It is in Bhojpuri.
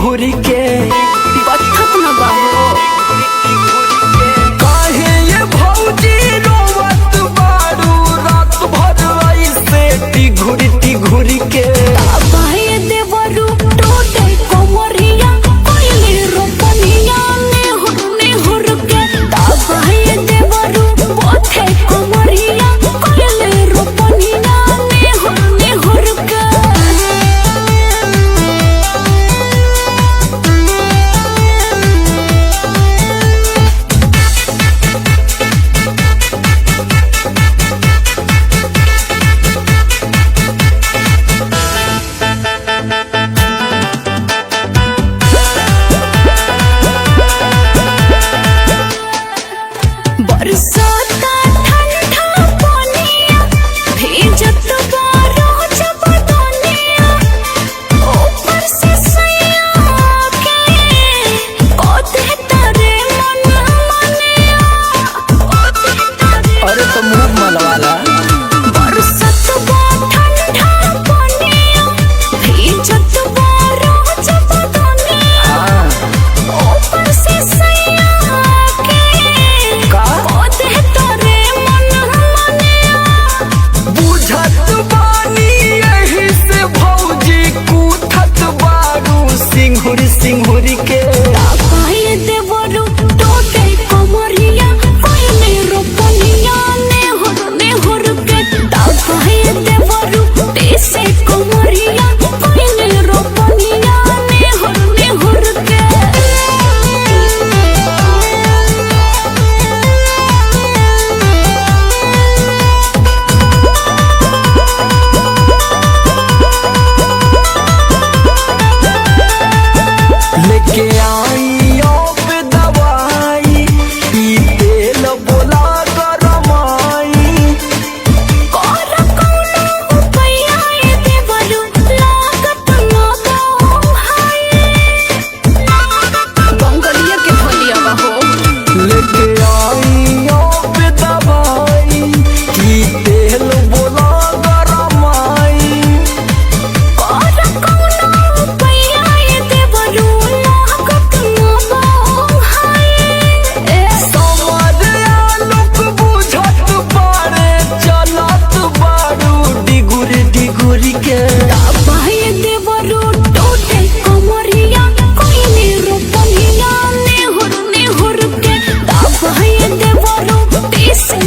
घुरी के बत्थत न बाहो काहे ये भौजी रोवत बारू रात भर ऐसे घुरी के बाहे देवरू टूटे कोमरिया कोइले रोपनिया ने हुर के बाहे देवरू पोथे कोमरिया कोइले रोपनिया ने हुर के बरसात ठंडा पानिया भीजत बारो जब दुनिया ऊपर से सैया के कोते तारे मन मनिया अरे तो मुंह मलवाला बरसात ठंडा पानिया भीजत बारो जब दुनिया ऊपर से सैया के का कोते तारे मन मनिया बुझत बानी यही से भौजी कूथत बारू सिंघुरी के बाहे देवरू टूटे कोमरिया कोइले रोपनिया ने हुर के बाहे देवरू टेसे कोमरिया कोइले रोपनिया ने हुर के लेके आई अब दवाई ई तेल बोला गरमाई कोर कौनो उपाया देवरू लागत न बाहो हाय बंगलिया के भलिया बाहो लेके आई अब दवाई ई तेल बोला गरमाई कोर कौनो उपाया देवरू लागत न बाहो हाय समझ आलोक बुझत बारे चलत बारू डिगुरी के बाहे देवरू टूटे कोमरिया कोइले रोपनिया ने हुर के बाहे देवरू टेसे